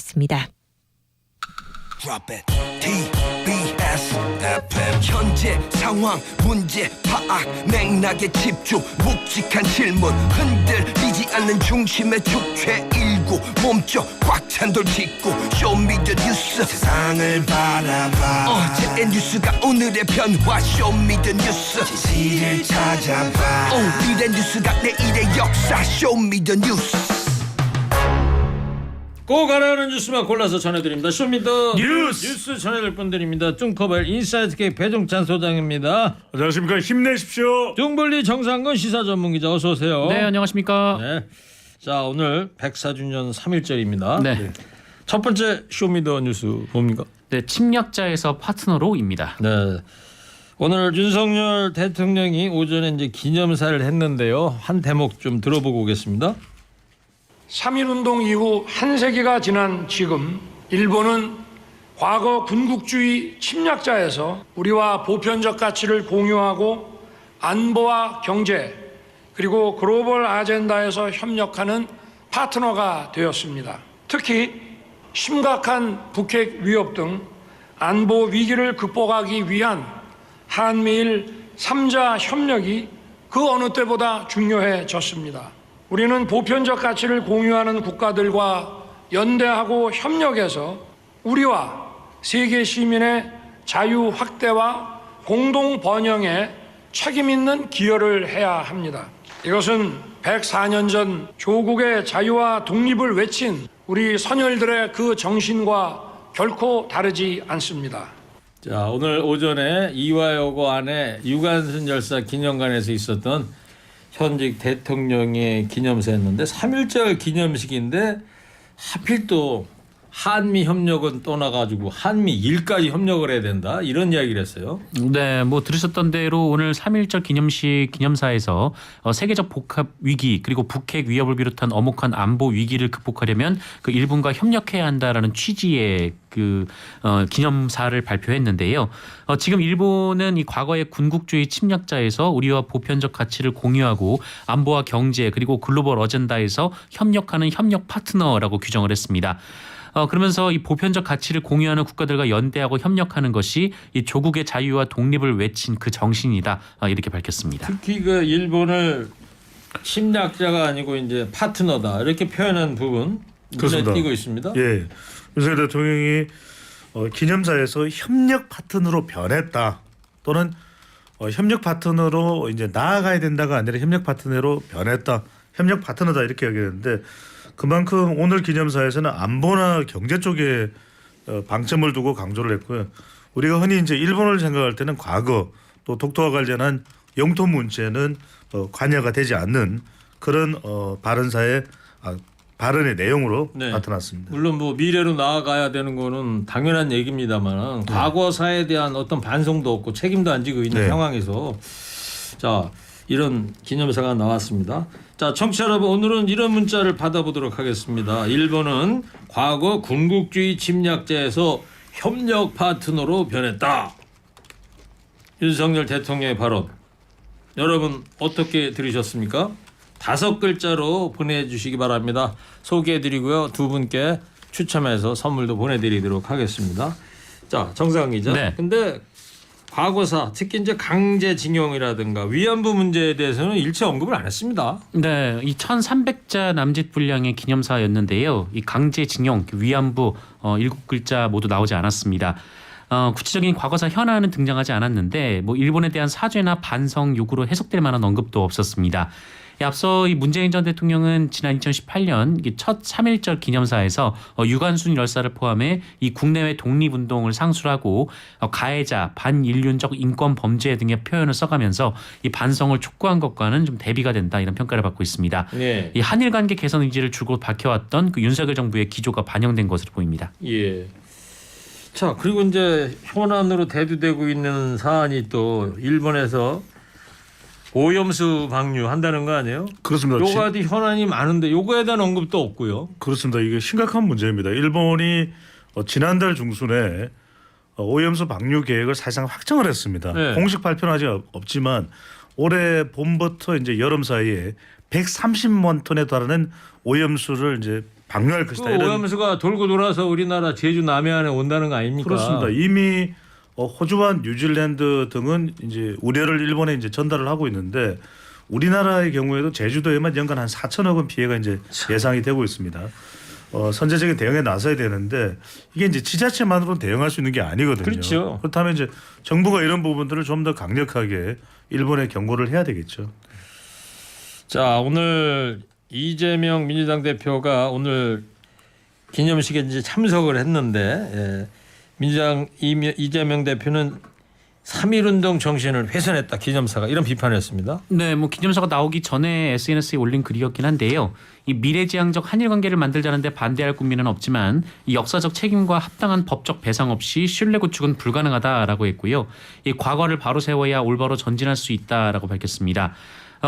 전해드리겠습니다. TBS FM 현재 상황 문제 파악 맥락에 집중 묵직한 질문 흔들리지 않는 중심의 축제 일구 몸쪽 꽉 찬 돌 짚고 쇼미더뉴스 세상을 바라봐 어제의 뉴스가 오늘의 변화 쇼미더뉴스 진실을 찾아봐 오늘의 뉴스가 내일의 역사 쇼미더뉴스 꼭 알아야 하는 뉴스만 골라서 전해드립니다. 쇼미더 뉴스 전해드릴 분들입니다. 뚱커벨 인사이트K 배종찬 소장입니다. 안녕하십니까. 힘내십시오. 뚱블리 정상근 시사전문기자 어서 오세요. 네, 안녕하십니까. 네. 자, 오늘 104주년 3.1절입니다. 네. 첫 번째 쇼미더 뉴스 뭡니까? 네, 침략자에서 파트너로입니다. 네. 오늘 윤석열 대통령이 오전에 이제 기념사를 했는데요. 한 대목 좀 들어보고 오겠습니다. 3.1운동 이후 한 세기가 지난 지금 일본은 과거 군국주의 침략자에서 우리와 보편적 가치를 공유하고 안보와 경제 그리고 글로벌 아젠다에서 협력하는 파트너가 되었습니다. 특히 심각한 북핵 위협 등 안보 위기를 극복하기 위한 한미일 3자 협력이 그 어느 때보다 중요해졌습니다. 우리는 보편적 가치를 공유하는 국가들과 연대하고 협력해서 우리와 세계 시민의 자유 확대와 공동 번영에 책임 있는 기여를 해야 합니다. 이것은 104년 전 조국의 자유와 독립을 외친 우리 선열들의 그 정신과 결코 다르지 않습니다. 자, 오늘 오전에 이화여고 안에 유관순 열사 기념관에서 있었던 현직 대통령의 기념사였는데 3.1절 기념식인데 하필 또 한미 협력은 떠나가지고 한미 일까지 협력을 해야 된다 이런 이야기를 했어요. 네, 뭐 들으셨던 대로 오늘 3.1절 기념식 기념사에서 세계적 복합 위기 그리고 북핵 위협을 비롯한 엄혹한 안보 위기를 극복하려면 그 일본과 협력해야 한다라는 취지의 그 기념사를 발표했는데요. 지금 일본은 이 과거의 군국주의 침략자에서 우리와 보편적 가치를 공유하고 안보와 경제 그리고 글로벌 어젠다에서 협력하는 협력 파트너라고 규정을 했습니다. 그러면서 이 보편적 가치를 공유하는 국가들과 연대하고 협력하는 것이 이 조국의 자유와 독립을 외친 그 정신이다 이렇게 밝혔습니다. 특히 그 일본을 침략자가 아니고 이제 파트너다 이렇게 표현한 부분 눈에 띄고 있습니다. 예, 윤석열 대통령이 기념사에서 협력 파트너로 변했다 또는 협력 파트너로 이제 나아가야 된다가 아니라 협력 파트너로 변했다, 협력 파트너다 이렇게 얘기했는데. 그만큼 오늘 기념사에서는 안보나 경제 쪽에 방점을 두고 강조를 했고요. 우리가 흔히 이제 일본을 생각할 때는 과거 또 독도와 관련한 영토 문제는 관여가 되지 않는 그런 발언의 내용으로 네. 나타났습니다. 물론 뭐 미래로 나아가야 되는 거는 당연한 얘기입니다만 과거사에 대한 어떤 반성도 없고 책임도 안 지고 있는 상황에서 자 이런 기념사가 나왔습니다. 자, 청취자 여러분 오늘은 이런 문자를 받아보도록 하겠습니다. 일본은 과거 군국주의 침략자에서 협력 파트너로 변했다. 윤석열 대통령의 발언. 여러분 어떻게 들으셨습니까? 5글자로 보내주시기 바랍니다. 소개해드리고요. 두 분께 추첨해서 선물도 보내드리도록 하겠습니다. 자, 정상 기자. 네. 근데 과거사 특히 이제 강제징용이라든가 위안부 문제에 대해서는 일체 언급을 안 했습니다. 네, 이 1,300자 남짓 분량의 기념사였는데요. 이 강제징용, 위안부 7글자 모두 나오지 않았습니다. 구체적인 과거사 현안은 등장하지 않았는데 뭐 일본에 대한 사죄나 반성 요구로 해석될 만한 언급도 없었습니다. 앞서 이 문재인 전 대통령은 지난 2018년 첫 3.1절 기념사에서 유관순 열사를 포함해 이 국내외 독립운동을 상술하고 가해자, 반인륜적 인권 범죄 등의 표현을 써가면서 이 반성을 촉구한 것과는 좀 대비가 된다 이런 평가를 받고 있습니다. 네. 이 한일 관계 개선 의지를 줄곧 밝혀왔던 그 윤석열 정부의 기조가 반영된 것으로 보입니다. 예. 자, 그리고 이제 현안으로 대두되고 있는 사안이 또 일본에서 오염수 방류한다는 거 아니에요? 그렇습니다. 요거 현안이 많은데 요거에 대한 언급도 없고요. 그렇습니다. 이게 심각한 문제입니다. 일본이 지난달 중순에 오염수 방류 계획을 사실상 확정을 했습니다. 네. 공식 발표는 아직 없지만 올해 봄부터 이제 여름 사이에 130만 톤에 달하는 오염수를 이제 방류할 그 것이다. 이런 오염수가 돌고 돌아서 우리나라 제주 남해안에 온다는 거 아닙니까? 그렇습니다. 이미 호주와 뉴질랜드 등은 이제 우려를 일본에 이제 전달을 하고 있는데 우리나라의 경우에도 제주도에만 연간 한 4천억 원 피해가 이제 예상이 되고 있습니다. 선제적인 대응에 나서야 되는데 이게 이제 지자체만으로는 대응할 수 있는 게 아니거든요. 그렇죠. 그렇다면 이제 정부가 이런 부분들을 좀 더 강력하게 일본에 경고를 해야 되겠죠. 자, 오늘 이재명 민주당 대표가 오늘 기념식에 이제 참석을 했는데 민주당 이재명 대표는 3.1운동 정신을 훼손했다 기념사가 이런 비판을 했습니다. 네, 뭐 기념사가 나오기 전에 SNS에 올린 글이었긴 한데요. 이 미래지향적 한일 관계를 만들자는데 반대할 국민은 없지만 이 역사적 책임과 합당한 법적 배상 없이 신뢰 구축은 불가능하다라고 했고요. 이 과거를 바로 세워야 올바로 전진할 수 있다라고 밝혔습니다.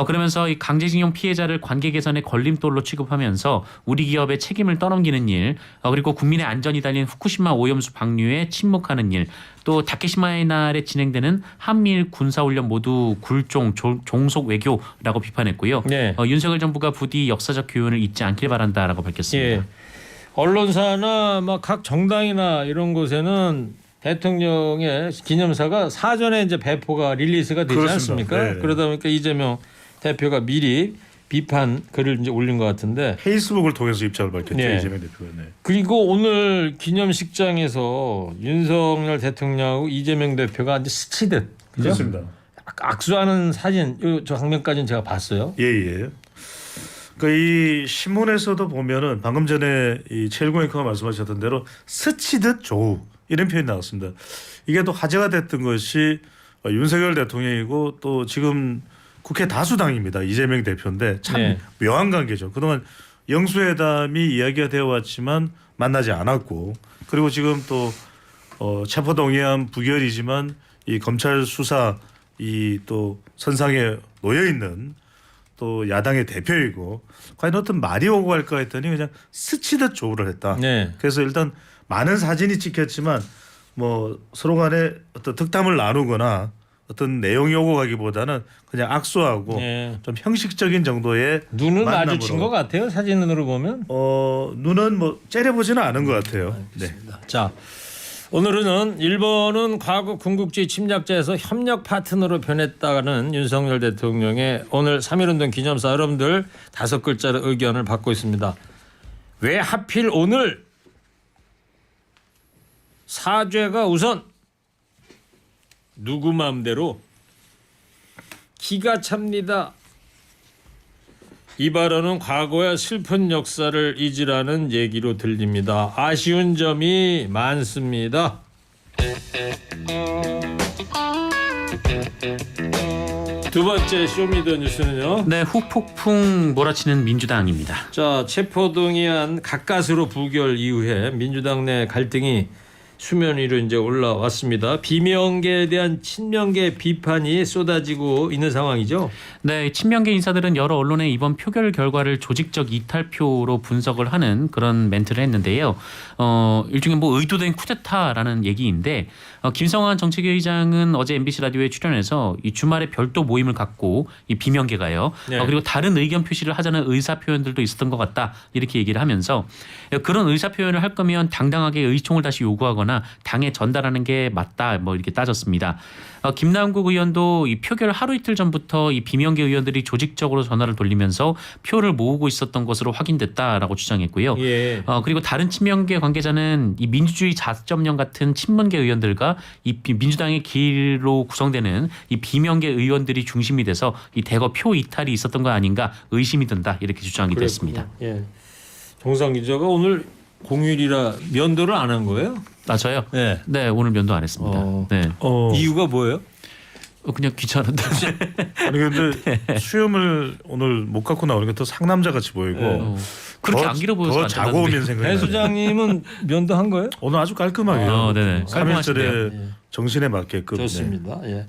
그러면서 이 강제징용 피해자를 관계 개선의 걸림돌로 취급하면서 우리 기업의 책임을 떠넘기는 일, 그리고 국민의 안전이 달린 후쿠시마 오염수 방류에 침묵하는 일, 또 다케시마의 날에 진행되는 한미일 군사훈련 모두 굴종 종속 외교라고 비판했고요. 네. 윤석열 정부가 부디 역사적 교훈을 잊지 않길 바란다라고 밝혔습니다. 예. 언론사나 막 각 정당이나 이런 곳에는 대통령의 기념사가 사전에 이제 배포가 릴리스가 되지 그렇습니다. 않습니까? 네. 그러다 보니까 이재명 대표가 미리 비판 글을 이제 올린 것 같은데 페이스북을 통해서 입장을 밝혔죠. 네. 이재명 대표가. 네. 그리고 오늘 기념식장에서 윤석열 대통령하고 이재명 대표가 이제 스치듯 그죠? 그렇습니다. 악수하는 사진 저 장면까지는 제가 봤어요. 예. 그 이 신문에서도 보면은 방금 전에 이 최일공 앵커가 말씀하셨던 대로 스치듯 조우 이런 표현이 나왔습니다. 이게 또 화제가 됐던 것이 윤석열 대통령이고 또 지금 국회 다수당입니다. 이재명 대표인데 참 네. 묘한 관계죠. 그동안 영수회담이 이야기가 되어 왔지만 만나지 않았고 그리고 지금 또 체포동의안 부결이지만 이 검찰 수사 이 또 선상에 놓여 있는 또 야당의 대표이고 과연 어떤 말이 오고 갈까 했더니 그냥 스치듯 조우를 했다. 네. 그래서 일단 많은 사진이 찍혔지만 뭐 서로 간에 어떤 득담을 나누거나 어떤 내용이 오고 가기보다는 그냥 악수하고 네. 좀 형식적인 정도의 눈은 만남으로. 마주친 것 같아요. 사진으로 보면. 눈은 뭐 째려보지는 않은 것 같아요. 네. 자, 오늘은 일본은 과거 군국주의 침략자에서 협력 파트너로 변했다는 윤석열 대통령의 오늘 3.1운동 기념사 여러분들 5글자로 의견을 받고 있습니다. 왜 하필 오늘 사죄가 우선 누구 마음대로 기가 찹니다. 이 발언은 과거의 슬픈 역사를 잊으라는 얘기로 들립니다. 아쉬운 점이 많습니다. 두 번째 쇼미더뉴스는요. 네, 후폭풍 몰아치는 민주당입니다. 자, 체포동의안 가까스로 부결 이후에 민주당 내 갈등이 수면 위로 이제 올라왔습니다. 비명계에 대한 친명계 비판이 쏟아지고 있는 상황이죠. 네, 친명계 인사들은 여러 언론에 이번 표결 결과를 조직적 이탈표로 분석을 하는 그런 멘트를 했는데요. 일종의 뭐 의도된 쿠데타라는 얘기인데 김성환 정책위 의장은 어제 MBC 라디오에 출연해서 이 주말에 별도 모임을 갖고 이 비명계가요. 네. 그리고 다른 의견 표시를 하자는 의사 표현들도 있었던 것 같다 이렇게 얘기를 하면서 그런 의사 표현을 할 거면 당당하게 의총을 다시 요구하거나 당에 전달하는 게 맞다 뭐 이렇게 따졌습니다. 김남국 의원도 이 표결 하루 이틀 전부터 이 비명계 의원들이 조직적으로 전화를 돌리면서 표를 모으고 있었던 것으로 확인됐다라고 주장했고요. 예. 그리고 다른 친명계 관계자는 이 민주주의 4.0 같은 친문계 의원들과 이 민주당의 길로 구성되는 이 비명계 의원들이 중심이 돼서 이 대거 표 이탈이 있었던 거 아닌가 의심이 든다 이렇게 주장이 됐습니다. 예. 정상 기자가 오늘 공휴일이라 면도를 안 한 거예요? 아 저요? 네. 네 오늘 면도 안 했습니다. 네. 이유가 뭐예요? 그냥 귀찮은데. 아니 근데 수염을 오늘 못 갖고 나오니까 더 상남자 같이 보이고 그렇게 더- 안 길어 보여서 더 안 자고 된다는데. 오면 생각이 배 나요. 소장님은 면도한 거예요? 오늘 아주 깔끔하게 네네. 3.1절에 정신에 맞게끔 네. 좋습니다. 예.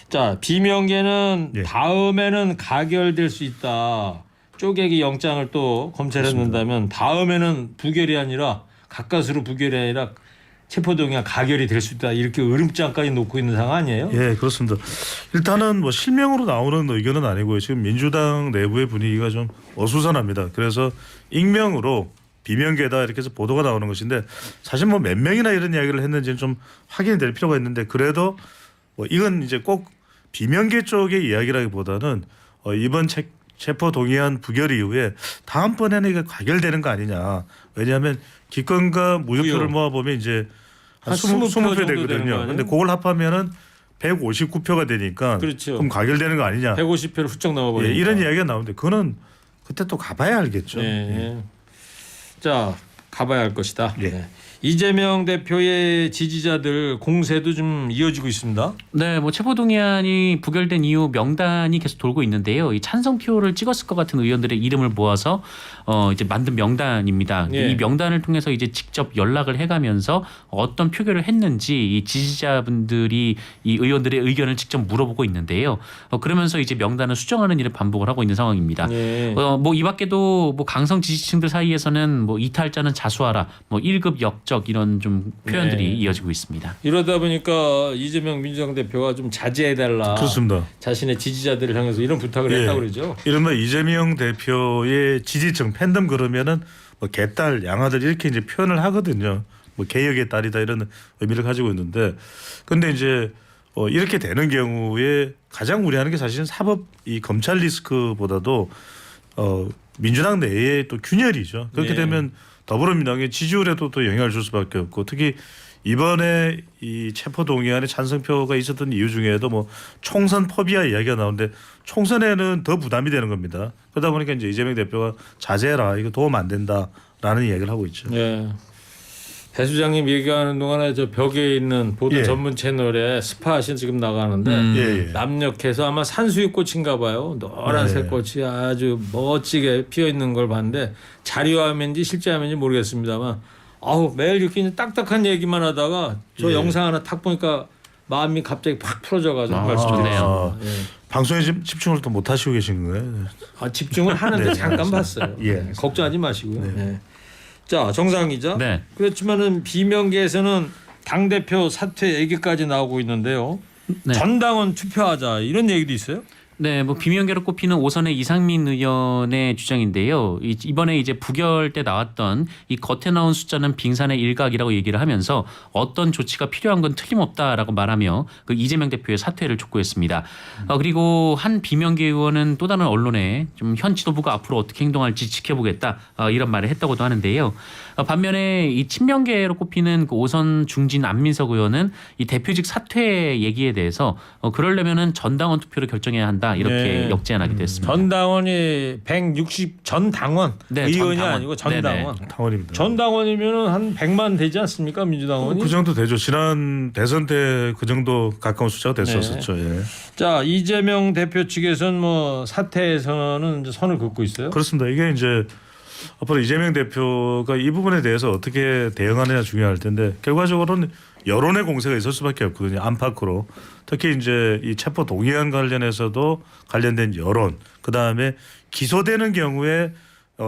자, 비명계는 예. 다음에는 가결될 수 있다. 쪼개기 영장을 또 검찰에 넣는다면 다음에는 부결이 아니라 가까스로 부결이 아니라 체포동의안 가결이 될 수 있다. 이렇게 으름장까지 놓고 있는 상황 아니에요? 예, 그렇습니다. 일단은 뭐 실명으로 나오는 의견은 아니고요. 지금 민주당 내부의 분위기가 좀 어수선합니다. 그래서 익명으로 비명계다 이렇게 해서 보도가 나오는 것인데 사실 뭐 몇 명이나 이런 이야기를 했는지는 좀 확인이 될 필요가 있는데 그래도 뭐 이건 이제 꼭 비명계 쪽의 이야기라기보다는 이번 체포 동의안 부결 이후에 다음번에는 이게 가결되는 거 아니냐. 왜냐하면 기권과 무효표를 모아보면 이제 한 20표 정도 되는 거 되거든요. 아니에요? 근데 그걸 합하면 159표가 되니까 그렇죠. 그럼 가결되는 거 아니냐. 150표를 훌쩍 넘어버리니까. 예, 이런 이야기가 나오는데 그거는 그때 또 가봐야 알겠죠. 네. 자, 가봐야 할 것이다. 예. 네. 이재명 대표의 지지자들 공세도 좀 이어지고 있습니다. 네, 뭐 체포동의안이 부결된 이후 명단이 계속 돌고 있는데요. 이 찬성표를 찍었을 것 같은 의원들의 이름을 모아서 이제 만든 명단입니다. 예. 이 명단을 통해서 이제 직접 연락을 해가면서 어떤 표결을 했는지 이 지지자분들이 이 의원들의 의견을 직접 물어보고 있는데요. 그러면서 이제 명단을 수정하는 일을 반복을 하고 있는 상황입니다. 예. 뭐 이 밖에도 뭐 강성 지지층들 사이에서는 뭐 이탈자는 자수하라, 뭐 1급 역적 이런 좀 표현들이 네. 이어지고 있습니다. 이러다 보니까 이재명 민주당 대표가 좀 자제해달라. 그렇습니다. 자신의 지지자들을 향해서 이런 부탁을 예. 했다고 그러죠. 이른바 이재명 대표의 지지층 팬덤 그러면은 뭐 개딸, 양아들 이렇게 이제 표현을 하거든요. 뭐 개혁의 딸이다 이런 의미를 가지고 있는데, 근데 이제 이렇게 되는 경우에 가장 우려하는 게 사실은 사법 이 검찰 리스크보다도 민주당 내의 또 균열이죠. 그렇게 네. 되면 더불어민주당의 지지율에도 또 영향을 줄 수밖에 없고 특히 이번에 이 체포 동의안에 찬성표가 있었던 이유 중에도 뭐 총선 포비아 이야기가 나오는데 총선에는 더 부담이 되는 겁니다. 그러다 보니까 이제 이재명 대표가 자제해라 이거 도움 안 된다라는 이야기를 하고 있죠. 예. 배 수장님 얘기하는 동안에 저 벽에 있는 보도 예. 전문 채널에 스팟이 지금 나가는데 예, 예. 남녘에서 아마 산수유 꽃인가 봐요. 노란색 네. 꽃이 아주 멋지게 피어 있는 걸 봤는데 자료 화면인지 실제 화면인지 모르겠습니다만 매일 이렇게 이제 딱딱한 얘기만 하다가 저 예. 영상 하나 딱 보니까 마음이 갑자기 팍 풀어져가지고 좋네요. 예. 방송에 지금 집중을 또 못 하시고 계신 거예요? 집중을 하는데 네, 잠깐 봤어요. 예. 네, 걱정하지 마시고요. 네. 네. 자, 정상 기자. 네. 그렇지만은 비명계에서는 당 대표 사퇴 얘기까지 나오고 있는데요. 네. 전당원 투표하자 이런 얘기도 있어요. 네, 뭐 비명계로 꼽히는 오선의 이상민 의원의 주장인데요. 이번에 이제 부결 때 나왔던 이 겉에 나온 숫자는 빙산의 일각이라고 얘기를 하면서 어떤 조치가 필요한 건 틀림없다라고 말하며 그 이재명 대표의 사퇴를 촉구했습니다. 그리고 한 비명계 의원은 또 다른 언론에 좀 현 지도부가 앞으로 어떻게 행동할지 지켜보겠다 이런 말을 했다고도 하는데요. 반면에 이 친명계로 꼽히는 그 오선 중진 안민석 의원은 이 대표직 사퇴 얘기에 대해서 그러려면은 전당원 투표로 결정해야 한다 이렇게 네. 역제안하기도 했습니다. 전당원이 160 전당원 네, 의원이 전당원. 아니고 전당원. 당원입니다. 전당원이면은 한 100만 되지 않습니까 민주당원이? 그 정도 되죠. 지난 대선 때 그 정도 가까운 숫자가 됐었었죠. 네. 예. 자 이재명 대표 측에서는 뭐 사퇴에서는 이제 선을 긋고 있어요. 그렇습니다. 이게 이제 앞으로 이재명 대표가 이 부분에 대해서 어떻게 대응하느냐 중요할 텐데 결과적으로는 여론의 공세가 있을 수밖에 없거든요. 안팎으로 특히 이제 이 체포 동의안 관련해서도 관련된 여론, 그 다음에 기소되는 경우에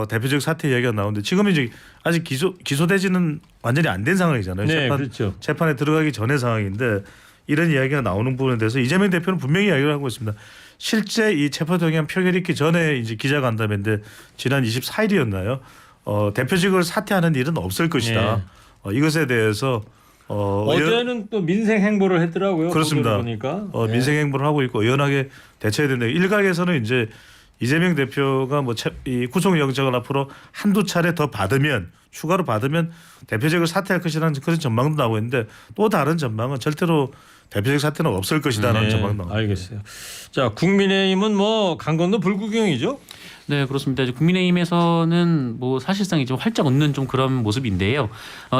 대표적 사퇴 이야기가 나오는데 지금 이제 아직 기소되지는 완전히 안 된 상황이잖아요. 네, 그렇죠. 재판에 들어가기 전의 상황인데 이런 이야기가 나오는 부분에 대해서 이재명 대표는 분명히 이야기를 하고 있습니다. 실제 이 체포동의안 표결이 있기 전에 이제 기자간담회인데 지난 24일이었나요? 대표직을 사퇴하는 일은 없을 것이다. 이것에 대해서 어제는 또 민생 행보를 했더라고요. 그렇습니다. 보니까 민생 행보를 하고 있고 의연하게 대처해야 된다. 일각에서는 이제 이재명 대표가 뭐 이 구속영장을 앞으로 한두 차례 더 받으면 추가로 받으면 대표직을 사퇴할 것이라는 그런 전망도 나오고 있는데 또 다른 전망은 절대로 대표직 사퇴는 없을 것이다라는 전망도 나옵니다. 알겠어요. 자 국민의힘은 뭐 강건도 불구경이죠. 네, 그렇습니다. 국민의힘에서는 뭐 사실상 좀 활짝 웃는 좀 그런 모습인데요.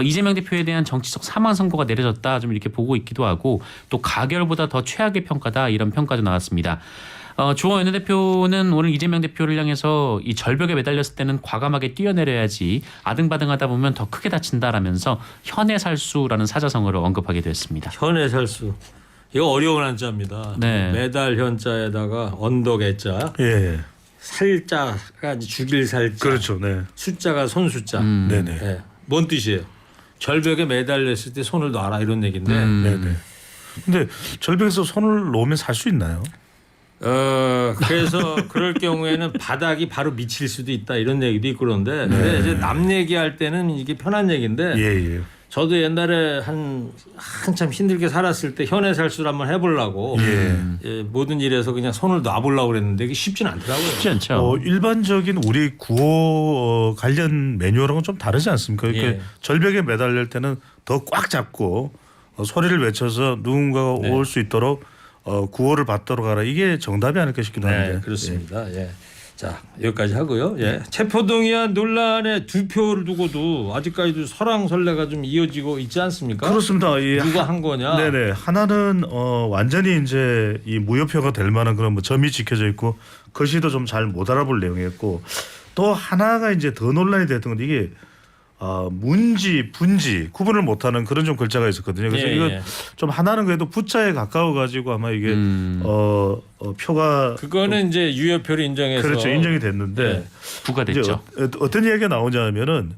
이재명 대표에 대한 정치적 사망 선고가 내려졌다 좀 이렇게 보고 있기도 하고 또 가결보다 더 최악의 평가다 이런 평가도 나왔습니다. 주호 원내대표는 오늘 이재명 대표를 향해서 이 절벽에 매달렸을 때는 과감하게 뛰어내려야지 아등바등하다 보면 더 크게 다친다라면서 현해살수라는 사자성어를 언급하기도 했습니다. 현해살수. 이거 어려운 한자입니다. 네. 매달 현자에다가 언덕 애자. 예. 살자가 이제 죽일 살자. 그렇죠. 네. 숫자가 손숫자. 네네. 네. 뭔 뜻이에요? 절벽에 매달렸을 때 손을 놔라 이런 얘기인데 네네. 근데 절벽에서 손을 놓으면 살 수 있나요? 그래서 그럴 경우에는 바닥이 바로 미칠 수도 있다 이런 얘기도 있고 그런데 근데 이제 남 얘기할 때는 이게 편한 얘기인데 예. 저도 옛날에 한참 힘들게 살았을 때 현해살수를 한번 해보려고 예, 모든 일에서 그냥 손을 놔보려고 그랬는데 이게 쉽지는 않더라고요. 쉽지 않죠. 일반적인 우리 구호 관련 매뉴얼하고는 좀 다르지 않습니까? 이렇게 예. 절벽에 매달릴 때는 더 꽉 잡고 소리를 외쳐서 누군가가 올 수 있도록 구호를 받도록 하라. 이게 정답이 아닐까 싶기도 한데. 네, 그렇습니다. 예. 자 여기까지 하고요. 예. 체포동의안 논란에 두 표를 두고도 아직까지도 설왕설래가 좀 이어지고 있지 않습니까? 그렇습니다. 누가 한 거냐? 네네. 하나는 완전히 이제 이 무효표가 될 만한 그런 뭐 점이 지켜져 있고 글씨도 좀 잘 못 알아볼 내용이었고 또 하나가 이제 더 논란이 됐던 건 이게 문지, 분지 구분을 못하는 그런 좀 글자가 있었거든요. 그래서 예, 이거 예. 좀 하나는 그래도 부자에 가까워 가지고 아마 이게 표가 그거는 이제 유효표를 인정해서 그렇죠 인정이 됐는데 예. 부과됐죠. 이제 어떤 이야기가 나오냐면은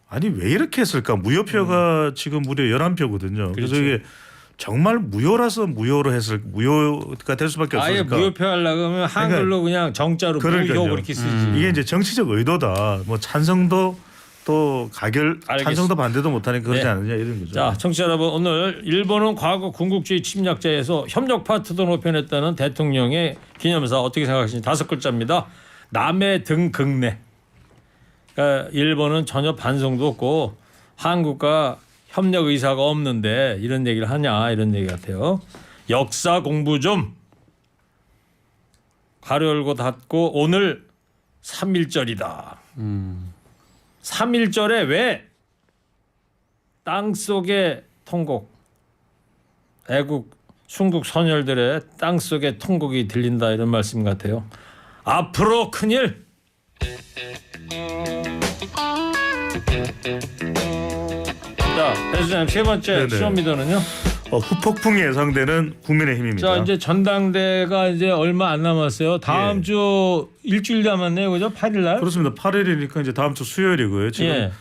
아니 왜 이렇게 했을까? 무효표가 지금 무려 11표거든요. 그래서 그렇죠. 이게 정말 무효라서 무효가 될 수밖에 아예 없으니까 무효표 하려고 하면 한글로 그냥 정자로 그러니까요. 무효 그렇게 쓰지. 이게 이제 정치적 의도다. 뭐 찬성도 또 찬성도 반대도 못하니까 그러지 네. 않느냐 이런 거죠. 자, 청취자 여러분 오늘 일본은 과거 군국주의 침략자에서 협력 파트너로 변했다는 대통령의 기념사 어떻게 생각하시는지 5글자입니다. 남의 등 극내. 그러니까 일본은 전혀 반성도 없고 한국과 협력 의사가 없는데 이런 얘기를 하냐 이런 얘기 같아요. 역사 공부 좀 가로 열고 닫고 오늘 3.1절이다. 3.1절에 왜 땅속의 통곡 애국 순국 선열들의 땅속의 통곡이 들린다 이런 말씀 같아요. 앞으로 큰일. 자, 배수님 세 번째 네네. 쇼미더는요. 후폭풍이 예상되는 국민의힘입니다. 자, 이제 전당대가 이제 얼마 안 남았어요. 다음 예. 주 일주일 남았네요, 그죠? 8일 날. 그렇습니다. 8일이니까 이제 다음 주 수요일이고요. 지금 예.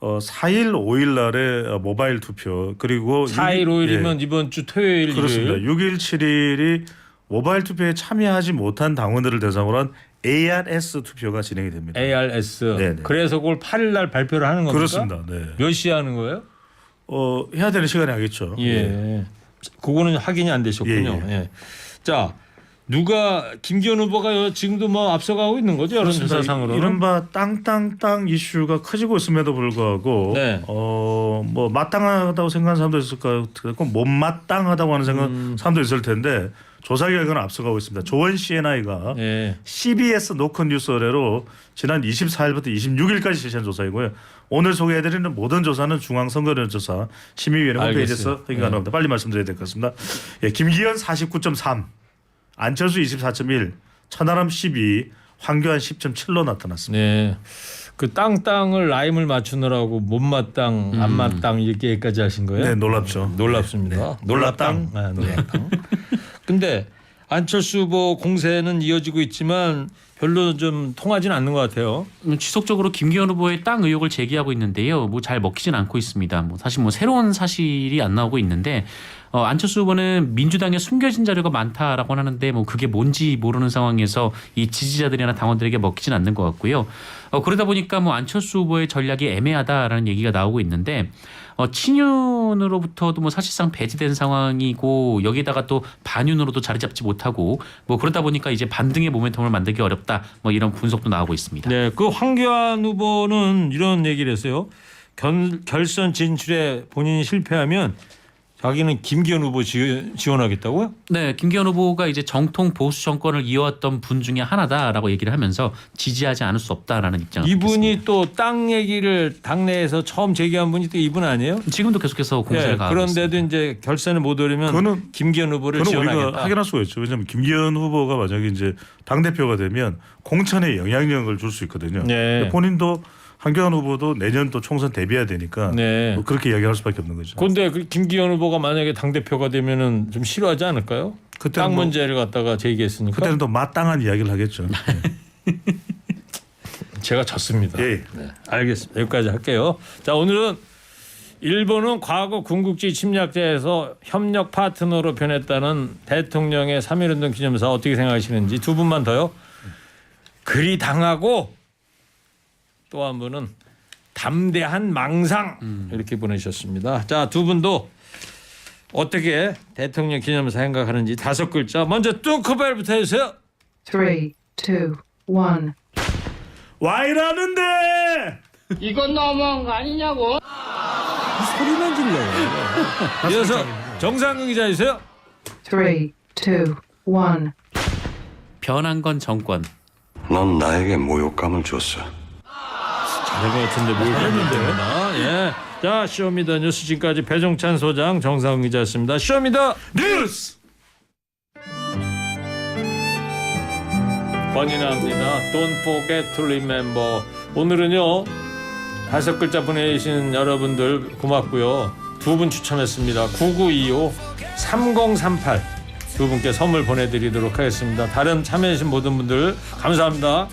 4일, 5일 날에 모바일 투표 그리고 4일, 5일이면 이번 주 토요일, 그렇습니다. 일요일. 6일, 7일이 모바일 투표에 참여하지 못한 당원들을 대상으로 한 ARS 투표가 진행이 됩니다. ARS. 네네. 그래서 그걸 8일 날 발표를 하는 겁니까? 그렇습니다. 네. 몇 시에 하는 거예요? 해야 되는 시간에 하겠죠. 예. 그거는 확인이 안 되셨군요. 예. 예. 자, 누가 김기현 후보가 지금도 뭐 앞서가고 있는 거죠? 여론조사상으로는. 이른바 땅땅땅 이슈가 커지고 있음에도 불구하고 네. 뭐 마땅하다고 생각하는 사람도 있을까요? 못마땅하다고 하는 사람도 있을 텐데 조사 결과는 앞서가고 있습니다. 조원 CNI가 예. CBS 노컷 뉴스 의뢰로 지난 24일부터 26일까지 실시한 조사이고요. 오늘 소개해드리는 모든 조사는 중앙선거연구조사 심의위원회 홈페이지에서 알겠어요. 확인 가능합니다. 빨리 말씀드려야 될 것 같습니다. 예, 김기현 49.3, 안철수 24.1, 천하람 12, 황교안 10.7로 나타났습니다. 네. 그 땅땅을 라임을 맞추느라고 못마땅, 안마땅 이렇게까지 하신 거예요? 네, 놀랍죠. 놀랍습니다. 놀랍땅. 아, 놀랍땅. 근데 안철수 후보 공세는 이어지고 있지만 별로 좀 통하지는 않는 것 같아요. 지속적으로 김기현 후보의 땅 의혹을 제기하고 있는데요. 뭐 잘 먹히진 않고 있습니다. 뭐 사실 뭐 새로운 사실이 안 나오고 있는데 안철수 후보는 민주당에 숨겨진 자료가 많다라고 하는데 뭐 그게 뭔지 모르는 상황에서 이 지지자들이나 당원들에게 먹히진 않는 것 같고요. 그러다 보니까 뭐 안철수 후보의 전략이 애매하다라는 얘기가 나오고 있는데 친윤으로부터도 뭐 사실상 배제된 상황이고 여기다가 또 반윤으로도 자리 잡지 못하고 뭐 그러다 보니까 이제 반등의 모멘텀을 만들기 어렵다 뭐 이런 분석도 나오고 있습니다. 네, 그 황교안 후보는 이런 얘기를 했어요. 결선 진출에 본인이 실패하면 자기는 김기현 후보 지원하겠다고요? 네, 김기현 후보가 이제 정통 보수 정권을 이어왔던 분 중에 하나다라고 얘기를 하면서 지지하지 않을 수 없다라는 입장을 이분이 또 땅 얘기를 당내에서 처음 제기한 분이 또 이분 아니에요? 밝혔습니다. 지금도 계속해서 공세를 네, 가하고 그런데도 있습니다. 이제 결선에 못 오르면 그거는- 김기현 후보를 그건 우리가 지원하겠다. 확인할 수가 있죠. 왜냐하면 김기현 후보가 만약에 이제 당 대표가 되면 공천에 영향력을 줄 수 있거든요. 네. 본인도 황교안 후보도 내년 또 총선 대비해야 되니까 네. 뭐 그렇게 이야기할 수밖에 없는 거죠. 그런데 그 김기현 후보가 만약에 당 대표가 되면은 좀 싫어하지 않을까요? 그때는 땅 뭐- 문제를 갖다가 제기했으니까. 그때는 또 마땅한 이야기를 하겠죠. 제가 졌습니다. 예. 네, 알겠습니다. 여기까지 할게요. 자, 오늘은 일본은 과거 군국주의 침략자에서 협력 파트너로 변했다는 대통령의 3.1운동 기념사 어떻게 생각하시는지 두 분만 더요. 그리 당하고 또 한 분은 담대한 망상 이렇게 보내주셨습니다. 자, 두 분도 어떻게 대통령 기념사 생각하는지 5글자 먼저 뚱크벨부터 해주세요. 3, 2, 1. 와이라는데 이건 너무한 거 아니냐고. 소리만 질러요. 이어서 정상근 기자 해주세요. 3, 2, 1. 변한 건 정권. 넌 나에게 모욕감을 줬어. 잘한 것 같은데 뭘 했는데요? 예. 자, 쇼미더뉴스 지금까지 배종찬 소장, 정상근 기자였습니다. 쇼미더 뉴스. 번이나입니다. Don't forget to remember. 오늘은요 5글자 보내주신 여러분들 고맙고요. 두 분 추첨했습니다. 9925 3038 두 분께 선물 보내드리도록 하겠습니다. 다른 참여해주신 모든 분들 감사합니다.